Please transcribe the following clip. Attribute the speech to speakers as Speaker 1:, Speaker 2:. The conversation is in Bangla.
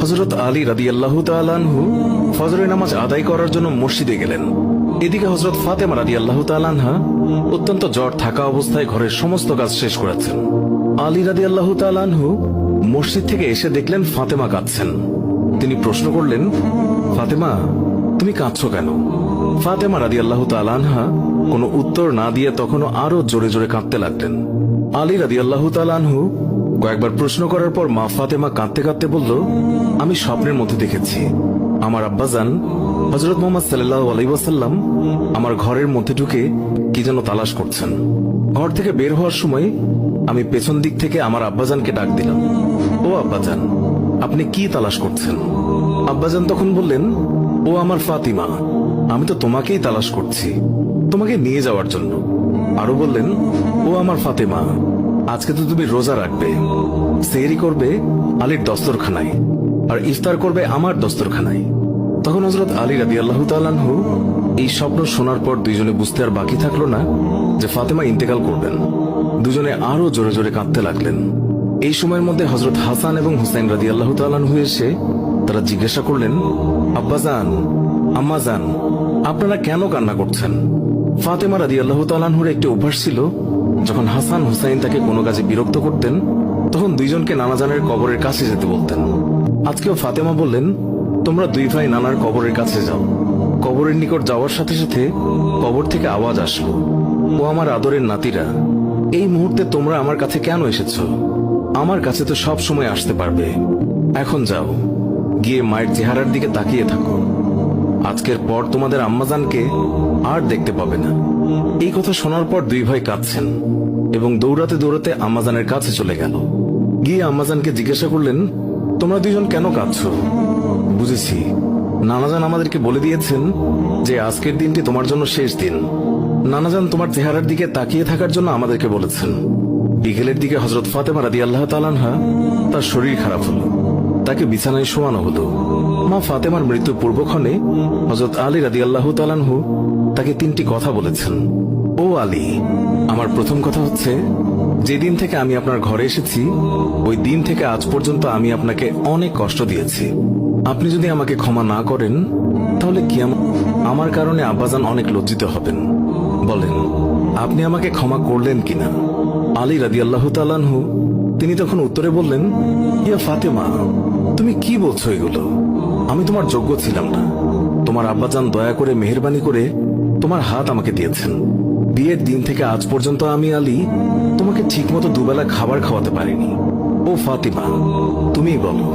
Speaker 1: হযরত আলী রাদিয়াল্লাহু তাআলা আনহু ফজরের নামাজ আদায় করার জন্য মসজিদে গেলেন। এদিকে হযরত ফাতেমা রাদিয়াল্লাহু তাআলা আনহা অত্যন্ত জ্বর থাকা অবস্থায় ঘরের সমস্ত কাজ শেষ করেছেন। আলী রাদিয়াল্লাহু তাআলা আনহু মসজিদ থেকে এসে দেখলেন ফাতেমা কাঁদছেন। তিনি প্রশ্ন করলেন, ফাতেমা, তুমি কাঁদছো কেন? ফাতেমা রাদিয়াল্লাহু তাআলা আনহা কোনো উত্তর না দিয়ে তখনও আরো জোরে জোরে কাঁদতে লাগলেন। আলী রাদিয়াল্লাহু তাআলা আনহু কয়েকবার প্রশ্ন করার পর মা ফাতেমা কাঁদতে কাঁদতে বলল, আমি স্বপ্নের মধ্যে দেখেছি আমার আব্বাজান হযরত মুহাম্মদ সাল্লাল্লাহু আলাইহি ওয়াসাল্লাম আমার ঘরের মধ্যে ঢুকে কি যেন তালাশ করছেন। ঘর থেকে বের হওয়ার সময় আমি পেছন দিক থেকে আমার আব্বাজানকে ডাক দিলাম, ও আব্বাজান, আপনি কি তালাশ করছেন? আব্বাজান তখন বললেন, ও আমার ফাতিমা, আমি তো তোমাকেই তালাশ করছি, তোমাকে নিয়ে যাওয়ার জন্য। আরো বললেন, ও আমার ফাতেমা, আজকে তো তুমি রোজা রাখবে, সেহরি করবে আলীর দস্তরখানায় আর ইফতার করবে আমার দস্তরখানায়। তখন হযরত আলী রাদিয়াল্লাহু তাআলা আনহু এই স্বপ্ন শোনার পর দুইজনে বুঝতে আর বাকি থাকলো না যে ফাতেমা ইন্তেকাল করবেন। দুজনে আরো জোরে জোরে কাঁদতে লাগলেন। এই সময়ের মধ্যে হযরত হাসান এবং হুসাইন রাদিয়াল্লাহু তাআলা আনহু এসে তারা জিজ্ঞাসা করলেন, আব্বাজান, আম্মাজান, আপনারা কেন কান্না করছেন? ফাতেমা রাদিয়াল্লাহু তাআলা আনহুর একটি অভ্যাস ছিল, যখন হাসান হুসাইন তাকে কোনো কাজে বিরক্ত করতেন তখন দুইজনকে নানাজানের কবরের কাছে যেতে বলতেন। আজকেও ফাতেমা বললেন, তোমরা দুই ভাই নানার কবরের কাছে যাও। কবরের নিকট যাওয়ার সাথে সাথে কবর থেকে আওয়াজ আসলো, ও আমার আদরের নাতিরা, এই মুহূর্তে তোমরা আমার কাছে কেন এসেছো? আমার কাছে তো সব সময় আসতে পারবে। এখন যাও, গিয়ে মায়ের চেহারার দিকে তাকিয়ে থাকো। আজকের পর তোমাদের আম্মাজানকে আর দেখতে পাবে না। এই কথা শোনার পর দুই ভাই কাঁদছেন এবং দৌড়াতে দৌড়াতে আম্মাজানের কাছে চলে গেল। গিয়ে আম্মাজানকে জিজ্ঞাসা করলেন, তোমরা দুইজন কেন কাঁদছো? বুঝেছি, নানাজান আমাদেরকে বলে দিয়েছেন যে আজকের দিনটি তোমার জন্য শেষ দিন। নানাজান তোমার চেহারার দিকে তাকিয়ে থাকার জন্য আমাদেরকে বলেছেন। বিকেলের দিকে হযরত ফাতেমা রাদিয়াল্লাহু তাআলা আনহা তার শরীর খারাপ হলো, তাকে বিছানায় শোয়ানো হলো। মা ফাতেমার মৃত্যুর পূর্বক্ষণে হযরত আলী রাদিয়াল্লাহু তাআলা আনহু তাকে তিনটি কথা বলেছেন। ও আলী, আমার প্রথম কথা হচ্ছে, যেদিন থেকে আমি আপনার ঘরে এসেছি ওই দিন থেকে আজ পর্যন্ত আমি আপনাকে অনেক কষ্ট দিয়েছি। আপনি যদি আমাকে ক্ষমা না করেন তাহলে কি আমার কারণে আব্বাজান অনেক লজ্জিত হবেন। বলেন, আপনি আমাকে ক্ষমা করলেন কিনা? আলী রাদিয়াল্লাহু তাআলা আনহু তিনি তখন উত্তরে বললেন, ইয়া ফাতেমা, তুমি কি বলছো এগুলো? আমি তোমার যোগ্য ছিলাম না। তোমার আব্বাজান দয়া করে মেহেরবানি করে তোমার হাত আমাকে দিয়েছেন। বিয়ের দিন থেকে আজ পর্যন্ত আমি আলী তোমাকে ঠিকমতো দুবেলা খাবার খাওয়াতে পারিনি। ও ফাতিমা, তুমিই বলো,